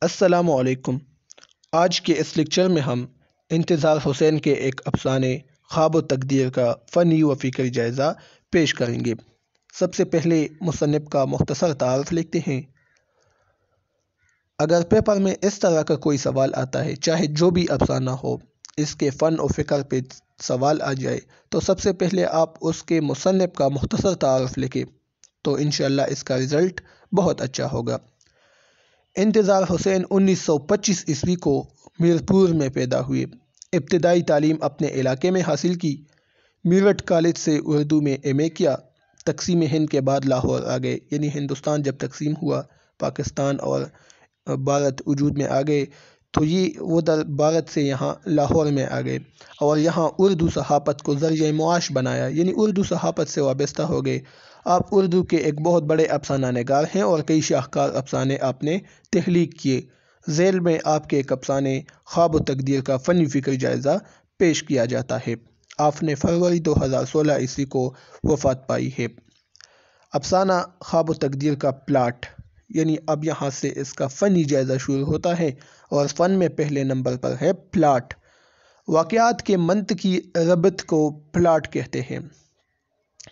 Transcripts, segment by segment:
السلام علیکم۔ آج کے اس لیکچر میں ہم انتظار حسین کے ایک افسانے خواب و تقدیر کا فنی و فکری جائزہ پیش کریں گے۔ سب سے پہلے مصنف کا مختصر تعارف لکھتے ہیں۔ اگر پیپر میں اس طرح کا کوئی سوال آتا ہے، چاہے جو بھی افسانہ ہو، اس کے فن و فکر پہ سوال آ جائے تو سب سے پہلے آپ اس کے مصنف کا مختصر تعارف لکھیں تو انشاءاللہ اس کا رزلٹ بہت اچھا ہوگا۔ انتظار حسین 1925 عیسوی کو میرپور میں پیدا ہوئے۔ ابتدائی تعلیم اپنے علاقے میں حاصل کی۔ میرٹھ کالج سے اردو میں ایم اے کیا۔ تقسیم ہند کے بعد لاہور آ گئے، یعنی ہندوستان جب تقسیم ہوا، پاکستان اور بھارت وجود میں آ گئے تو یہ ادھر بھارت سے یہاں لاہور میں آ گئے اور یہاں اردو صحافت کو ذریعہ معاش بنایا، یعنی اردو صحافت سے وابستہ ہو گئے۔ آپ اردو کے ایک بہت بڑے افسانہ نگار ہیں اور کئی شاہکار افسانے آپ نے تخلیق کیے۔ ذیل میں آپ کے ایک افسانے خواب و تقدیر کا فنی فکری جائزہ پیش کیا جاتا ہے۔ آپ نے فروری 2016 عیسوی کو وفات پائی ہے۔ افسانہ خواب و تقدیر کا پلاٹ، یعنی اب یہاں سے اس کا فنی جائزہ شروع ہوتا ہے اور فن میں پہلے نمبر پر ہے پلاٹ۔ واقعات کے منطقی ربط کو پلاٹ کہتے ہیں،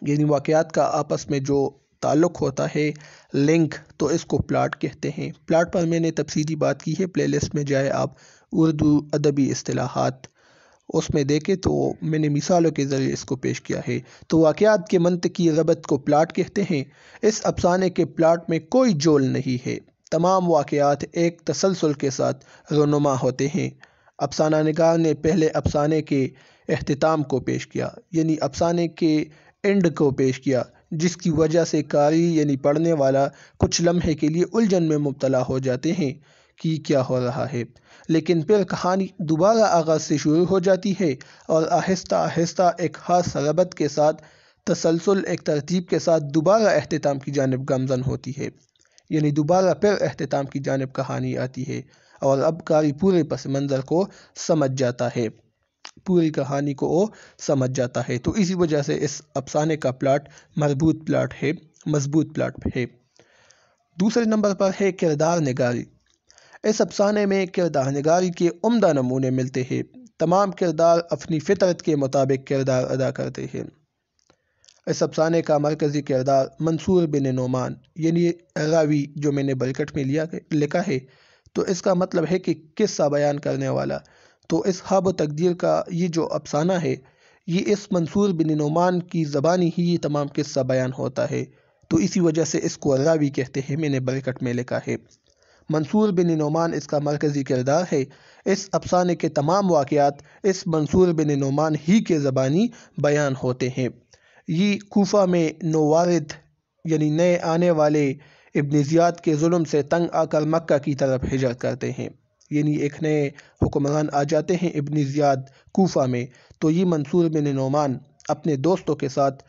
یعنی واقعات کا آپس میں جو تعلق ہوتا ہے، لنک، تو اس کو پلاٹ کہتے ہیں۔ پلاٹ پر میں نے تفصیلی بات کی ہے، پلے لسٹ میں جائے آپ اردو ادبی اصطلاحات، اس میں دیکھیں تو میں نے مثالوں کے ذریعے اس کو پیش کیا ہے۔ تو واقعات کے منطقی ربط کو پلاٹ کہتے ہیں۔ اس افسانے کے پلاٹ میں کوئی جول نہیں ہے، تمام واقعات ایک تسلسل کے ساتھ رونما ہوتے ہیں۔ افسانہ نگار نے پہلے افسانے کے اختتام کو پیش کیا، یعنی افسانے کے اینڈ کو پیش کیا، جس کی وجہ سے قاری یعنی پڑھنے والا کچھ لمحے کے لیے الجھن میں مبتلا ہو جاتے ہیں کہ کیا ہو رہا ہے، لیکن پھر کہانی دوبارہ آغاز سے شروع ہو جاتی ہے اور آہستہ آہستہ ایک خاص ربط کے ساتھ، تسلسل، ایک ترتیب کے ساتھ دوبارہ اختتام کی جانب گامزن ہوتی ہے، یعنی دوبارہ پھر اختتام کی جانب کہانی آتی ہے اور اب قاری پورے پس منظر کو سمجھ جاتا ہے، پوری کہانی کو وہ سمجھ جاتا ہے۔ تو اسی وجہ سے اس افسانے کا پلاٹ مربوط پلاٹ ہے، مضبوط پلاٹ ہے۔ دوسرے نمبر پر ہے کردار نگاری۔ اس افسانے میں کردار نگاری کے عمدہ نمونے ملتے ہیں۔ تمام کردار اپنی فطرت کے مطابق کردار ادا کرتے ہیں۔ اس افسانے کا مرکزی کردار منصور بن نعمان، یعنی راوی، جو میں نے بریکٹ میں لکھا ہے، تو اس کا مطلب ہے کہ قصہ بیان کرنے والا۔ تو اس خواب و تقدیر کا یہ جو افسانہ ہے، یہ اس منصور بن نعمان کی زبانی ہی یہ تمام قصہ بیان ہوتا ہے، تو اسی وجہ سے اس کو راوی کہتے ہیں، میں نے بریکٹ میں لکھا ہے۔ منصور بن نعمان اس کا مرکزی کردار ہے۔ اس افسانے کے تمام واقعات اس منصور بن نعمان ہی کے زبانی بیان ہوتے ہیں۔ یہ کوفہ میں نووارد، یعنی نئے آنے والے ابن زیاد کے ظلم سے تنگ آ کر مکہ کی طرف ہجرت کرتے ہیں، یعنی ایک نئے حکمران آ جاتے ہیں ابن زیاد کوفہ میں، تو یہ منصور بن نعمان اپنے دوستوں کے ساتھ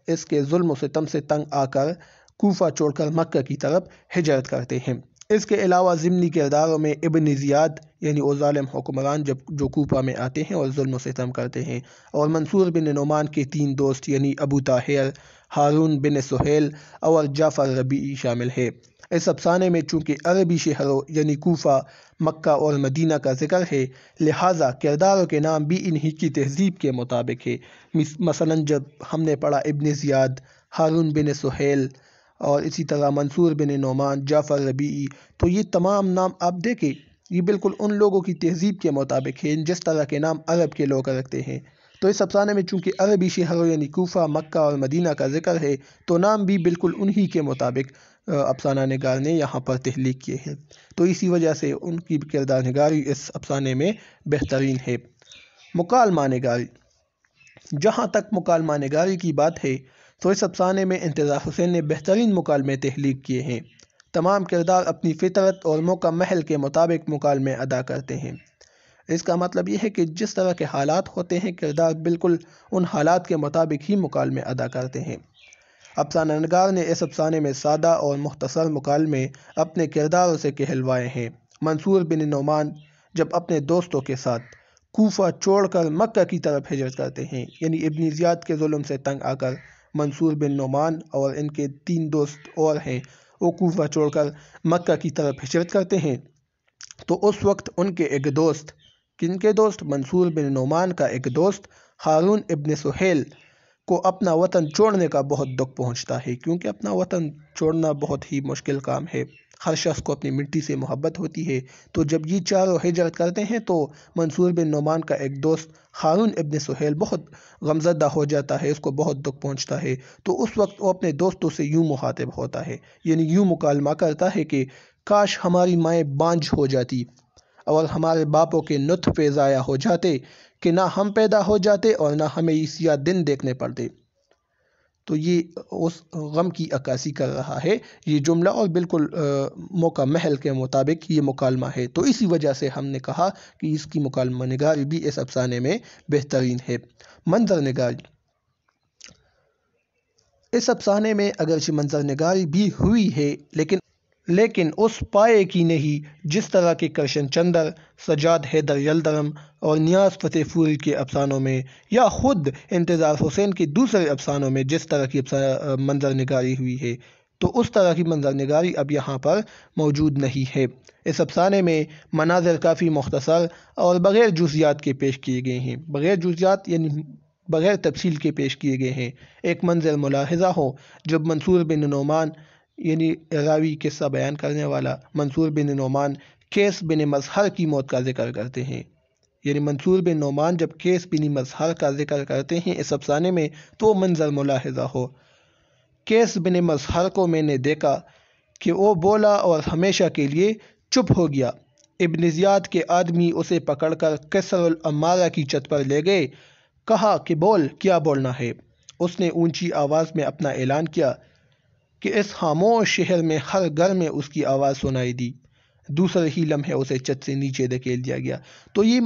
اس کے ظلم و ستم سے تنگ آ کر کوفہ چھوڑ کر مکہ کی طرف ہجرت کرتے ہیں۔ اس کے علاوہ ضمنی کرداروں میں ابن زیاد، یعنی وہ ظالم حکمران جو کوفہ میں آتے ہیں اور ظلم و ستم کرتے ہیں، اور منصور بن نعمان کے 3 دوست، یعنی ابو طاہر، ہارون بن سہیل اور جعفر ربیعی شامل ہے۔ اس افسانے میں چونکہ عربی شہروں یعنی کوفہ، مکہ اور مدینہ کا ذکر ہے، لہٰذا کرداروں کے نام بھی انہی کی تہذیب کے مطابق ہے۔ مثلا جب ہم نے پڑھا ابن زیاد، ہارون بن سہیل اور اسی طرح منصور بن نعمان، جعفر ربیعی، تو یہ تمام نام آپ دیکھیں، یہ بالکل ان لوگوں کی تہذیب کے مطابق ہے جس طرح کے نام عرب کے لوگ رکھتے ہیں۔ تو اس افسانے میں چونکہ عربی شہروں یعنی کوفہ، مکہ اور مدینہ کا ذکر ہے، تو نام بھی بالکل انہی کے مطابق افسانہ نگار نے یہاں پر تخلیق کیے ہیں، تو اسی وجہ سے ان کی کردار نگاری اس افسانے میں بہترین ہے۔ مکالمہ نگاری۔ جہاں تک مکالمہ نگاری کی بات ہے تو اس افسانے میں انتظار حسین نے بہترین مکالمے تخلیق کیے ہیں۔ تمام کردار اپنی فطرت اور موقع محل کے مطابق مکالمے ادا کرتے ہیں۔ اس کا مطلب یہ ہے کہ جس طرح کے حالات ہوتے ہیں، کردار بالکل ان حالات کے مطابق ہی مکالمے ادا کرتے ہیں۔ افسانہ نگار نے اس افسانے میں سادہ اور مختصر مکالمے اپنے کرداروں سے کہلوائے ہیں۔ منصور بن نعمان جب اپنے دوستوں کے ساتھ کوفہ چھوڑ کر مکہ کی طرف ہجرت کرتے ہیں، یعنی ابن زیاد کے ظلم سے تنگ آ کر منصور بن نعمان اور ان کے 3 دوست اور ہیں، وہ کوفہ چھوڑ کر مکہ کی طرف ہجرت کرتے ہیں، تو اس وقت ان کے ایک دوست، کن کے دوست؟ منصور بن نعمان کا ایک دوست ہارون ابن سہیل کو اپنا وطن چھوڑنے کا بہت دکھ پہنچتا ہے، کیونکہ اپنا وطن چھوڑنا بہت ہی مشکل کام ہے۔ ہر شخص کو اپنی مٹی سے محبت ہوتی ہے۔ تو جب یہ چاروں ہجرت کرتے ہیں تو منصور بن نعمان کا ایک دوست ہارون ابن سہیل بہت غمزدہ ہو جاتا ہے، اس کو بہت دکھ پہنچتا ہے۔ تو اس وقت وہ اپنے دوستوں سے یوں مخاطب ہوتا ہے، یعنی یوں مکالمہ کرتا ہے کہ کاش ہماری مائیں بانجھ ہو جاتی اور ہمارے باپوں کے نطفے ضائع ہو جاتے، کہ نہ ہم پیدا ہو جاتے اور نہ ہمیں یہ سیاہ دن دیکھنے پڑتے۔ تو یہ اس غم کی عکاسی کر رہا ہے یہ جملہ، اور بالکل موقع محل کے مطابق یہ مکالمہ ہے۔ تو اسی وجہ سے ہم نے کہا کہ اس کی مکالمہ نگاری بھی اس افسانے میں بہترین ہے۔ منظر نگاری، اس افسانے میں اگرچہ منظر نگاری بھی ہوئی ہے لیکن اس پائے کی نہیں جس طرح کے کرشن چندر، سجاد حیدر یلدرم اور نیاز فتح پوری کے افسانوں میں، یا خود انتظار حسین کے دوسرے افسانوں میں جس طرح کی منظر نگاری ہوئی ہے، تو اس طرح کی منظر نگاری اب یہاں پر موجود نہیں ہے۔ اس افسانے میں مناظر کافی مختصر اور بغیر جزیات کے پیش کیے گئے ہیں، بغیر جزیات یعنی بغیر تفصیل کے پیش کیے گئے ہیں۔ ایک منظر ملاحظہ ہو، جب منصور بن نعمان یعنی راوی قصہ بیان کرنے والا منصور بن نعمان قیس بن مظہر کی موت کا ذکر کرتے ہیں، یعنی منصور بن نعمان جب قیس بن مظہر کا ذکر کرتے ہیں اس افسانے میں، تو منظر ملاحظہ ہو، قیس بن مظہر کو میں نے دیکھا کہ وہ بولا اور ہمیشہ کے لیے چپ ہو گیا۔ ابن زیاد کے آدمی اسے پکڑ کر قصر العمارہ کی چھت پر لے گئے، کہا کہ بول، کیا بولنا ہے؟ اس نے اونچی آواز میں اپنا اعلان کیا کہ اس خاموش شہر میں ہر گھر میں اس کی آواز سنائی دی۔ دوسرے ہی لمحے اسے چھت سے نیچے دھکیل دیا گیا۔ تو یہ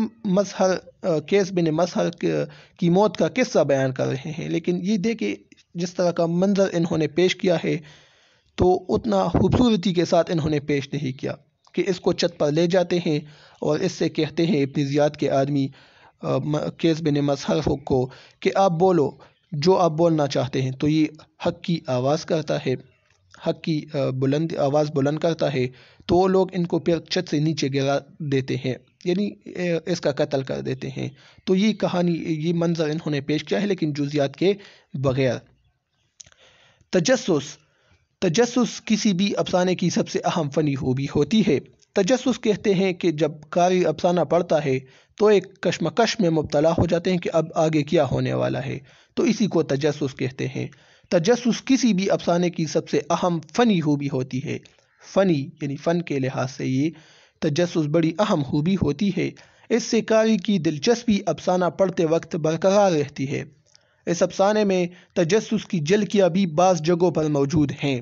قیس بن مظہر کی موت کا قصہ بیان کر رہے ہیں، لیکن یہ دیکھیں جس طرح کا منظر انہوں نے پیش کیا ہے تو اتنا خوبصورتی کے ساتھ انہوں نے پیش نہیں کیا، کہ اس کو چھت پر لے جاتے ہیں اور اس سے کہتے ہیں ابن زیاد کے آدمی قیس بن مظہر کو کہ آپ بولو جو آپ بولنا چاہتے ہیں۔ تو یہ حق کی آواز کرتا ہے، حق کی آواز بلند کرتا ہے، تو وہ لوگ ان کو پھر چھت سے نیچے گرا دیتے ہیں، یعنی اس کا قتل کر دیتے ہیں۔ تو یہ کہانی، یہ منظر انہوں نے پیش کیا ہے لیکن جزیات کے بغیر۔ تجسس کسی بھی افسانے کی سب سے اہم فنی خوبی ہوتی ہے۔ تجسس کہتے ہیں کہ جب قاری افسانہ پڑھتا ہے تو ایک کشمکش میں مبتلا ہو جاتے ہیں کہ اب آگے کیا ہونے والا ہے، تو اسی کو تجسس کہتے ہیں۔ تجسس کسی بھی افسانے کی سب سے اہم فنی خوبی ہوتی ہے۔ فنی یعنی فن کے لحاظ سے یہ تجسس بڑی اہم خوبی ہوتی ہے۔ اس سے قاری کی دلچسپی افسانہ پڑھتے وقت برقرار رہتی ہے۔ اس افسانے میں تجسس کی جھلکیاں بھی بعض جگہوں پر موجود ہیں۔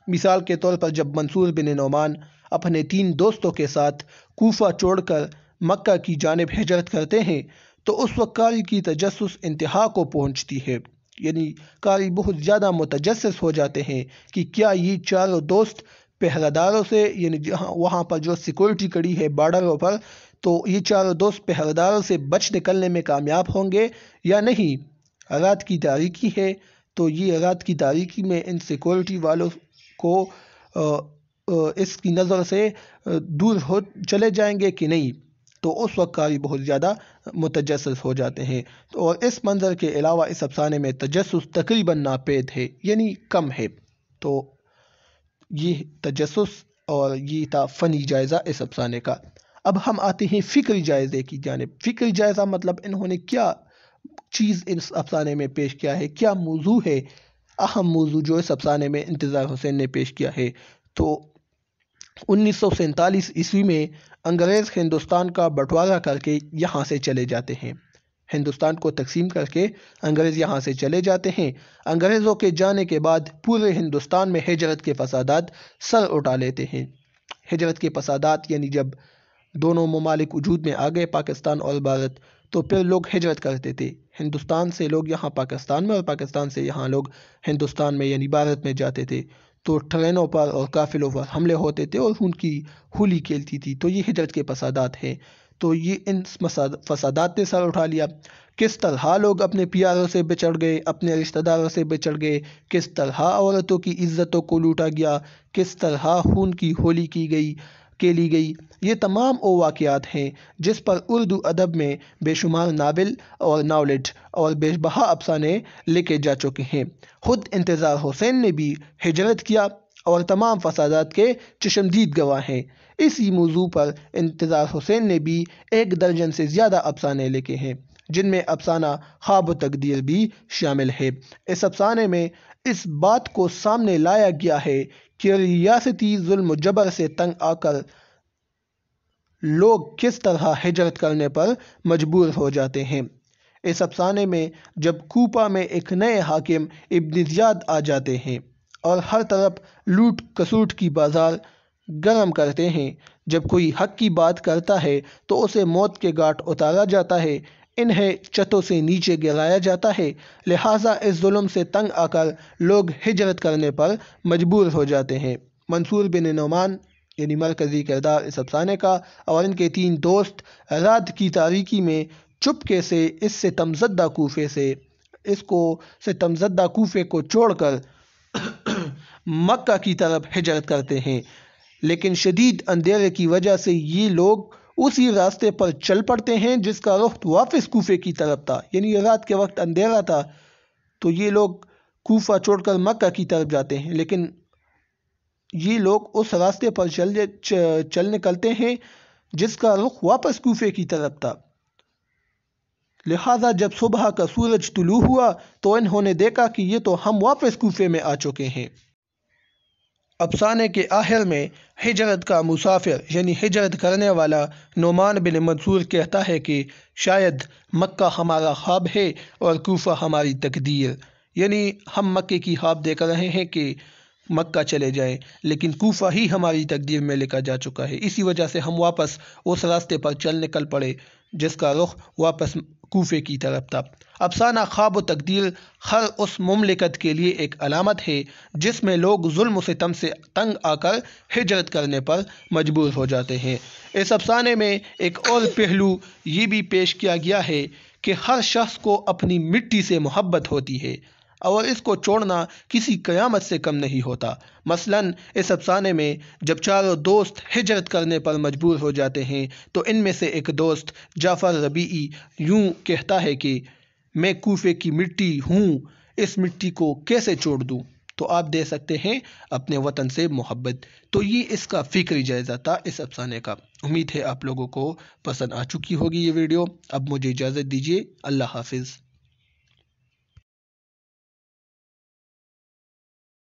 مثال کے طور پر جب منصور بن نعمان اپنے 3 دوستوں کے ساتھ کوفہ چھوڑ کر مکہ کی جانب ہجرت کرتے ہیں تو اس وقت قاری کی تجسس انتہا کو پہنچتی ہے، یعنی قاری بہت زیادہ متجسس ہو جاتے ہیں کہ کیا یہ چاروں دوست پہرہ داروں سے، یعنی وہاں پر جو سیکورٹی کڑی ہے بارڈروں پر، تو یہ چاروں دوست پہرہ داروں سے بچ نکلنے میں کامیاب ہوں گے یا نہیں۔ رات کی تاریکی ہے، تو یہ رات کی تاریکی میں ان سیکورٹی والوں کو اس کی نظر سے دور ہو چلے جائیں گے کہ نہیں، تو اس وقت قاری بہت زیادہ متجسس ہو جاتے ہیں۔ اور اس منظر کے علاوہ اس افسانے میں تجسس تقریباً ناپید ہے، یعنی کم ہے۔ تو یہ تجسس اور یہ تھا فنی جائزہ اس افسانے کا۔ اب ہم آتے ہیں فکری جائزے کی جانب۔ فکری جائزہ مطلب انہوں نے کیا چیز اس افسانے میں پیش کیا ہے، کیا موضوع ہے، اہم موضوع جو اس افسانے میں انتظار حسین نے پیش کیا ہے۔ تو 1947 عیسوی میں انگریز ہندوستان کا بٹوارہ کر کے یہاں سے چلے جاتے ہیں، ہندوستان کو تقسیم کر کے انگریز یہاں سے چلے جاتے ہیں۔ انگریزوں کے جانے کے بعد پورے ہندوستان میں ہجرت کے فسادات سر اٹھا لیتے ہیں۔ ہجرت کے فسادات یعنی جب دونوں ممالک وجود میں آ گئے، پاکستان اور بھارت، تو پھر لوگ ہجرت کرتے تھے، ہندوستان سے لوگ یہاں پاکستان میں اور پاکستان سے یہاں لوگ ہندوستان میں یعنی بھارت میں جاتے تھے، تو ٹرینوں پر اور قافلوں پر حملے ہوتے تھے اور ان کی ہولی کھیلتی تھی۔ تو یہ ہجرت کے فسادات ہیں۔ تو یہ ان فسادات نے سر اٹھا لیا۔ کس طرح لوگ اپنے پیاروں سے بچڑ گئے، اپنے رشتہ داروں سے بچڑ گئے، کس طرح عورتوں کی عزتوں کو لوٹا گیا، کس طرح خون کی ہولی کی گئی، کے لی گئی۔ یہ تمام وہ واقعات ہیں جس پر اردو ادب میں بے شمار ناول اور ناولٹ اور بے بہا افسانے لکھے جا چکے ہیں۔ خود انتظار حسین نے بھی ہجرت کیا اور تمام فسادات کے چشمدید گواہ ہیں۔ اسی موضوع پر انتظار حسین نے بھی 1 درجن سے زیادہ افسانے لکھے ہیں، جن میں افسانہ خواب و تقدیر بھی شامل ہے۔ اس افسانے میں اس بات کو سامنے لایا گیا ہے کہ ریاستی ظلم و جبر سے تنگ آ کر لوگ کس طرح ہجرت کرنے پر مجبور ہو جاتے ہیں۔ اس افسانے میں جب کوفہ میں ایک نئے حاکم ابن زیاد آ جاتے ہیں اور ہر طرف لوٹ کسوٹ کی بازار گرم کرتے ہیں، جب کوئی حق کی بات کرتا ہے تو اسے موت کے گھاٹ اتارا جاتا ہے، انہیں چھتوں سے نیچے گرایا جاتا ہے، لہٰذا اس ظلم سے تنگ آ کر لوگ ہجرت کرنے پر مجبور ہو جاتے ہیں۔ منصور بن نعمان یعنی مرکزی کردار اس افسانے کا اور ان کے 3 دوست رات کی تاریکی میں چپکے سے اس ستمزدہ کوفے کو چھوڑ کر مکہ کی طرف ہجرت کرتے ہیں، لیکن شدید اندھیرے کی وجہ سے یہ لوگ اسی راستے پر چل پڑتے ہیں جس کا رخ واپس کوفے کی طرف تھا۔ یعنی رات کے وقت اندھیرا تھا تو یہ لوگ کوفہ چھوڑ کر مکہ کی طرف جاتے ہیں، لیکن یہ لوگ اس راستے پر چل نکلتے ہیں جس کا رخ واپس کوفے کی طرف تھا۔ لہٰذا جب صبح کا سورج طلوع ہوا تو انہوں نے دیکھا کہ یہ تو ہم واپس کوفے میں آ چکے ہیں۔ افسانے کے آخر میں ہجرت کا مسافر یعنی ہجرت کرنے والا نعمان بن منصور کہتا ہے کہ شاید مکہ ہمارا خواب ہے اور کوفہ ہماری تقدیر، یعنی ہم مکے کی خواب دیکھ رہے ہیں کہ مکہ چلے جائیں، لیکن کوفہ ہی ہماری تقدیر میں لکھا جا چکا ہے، اسی وجہ سے ہم واپس اس راستے پر چل نکل پڑے جس کا رخ واپس کوفے کی طرف تھا۔ افسانہ خواب و تقدیر ہر اس مملکت کے لیے ایک علامت ہے جس میں لوگ ظلم و ستم سے تنگ آ کر ہجرت کرنے پر مجبور ہو جاتے ہیں۔ اس افسانے میں ایک اور پہلو یہ بھی پیش کیا گیا ہے کہ ہر شخص کو اپنی مٹی سے محبت ہوتی ہے اور اس کو چھوڑنا کسی قیامت سے کم نہیں ہوتا۔ مثلاً اس افسانے میں جب چاروں دوست ہجرت کرنے پر مجبور ہو جاتے ہیں تو ان میں سے ایک دوست جعفر ربیعی یوں کہتا ہے کہ میں کوفے کی مٹی ہوں، اس مٹی کو کیسے چھوڑ دوں؟ تو آپ دے سکتے ہیں اپنے وطن سے محبت۔ تو یہ اس کا فکری جائزہ تھا اس افسانے کا۔ امید ہے آپ لوگوں کو پسند آ چکی ہوگی یہ ویڈیو۔ اب مجھے اجازت دیجیے، اللہ حافظ۔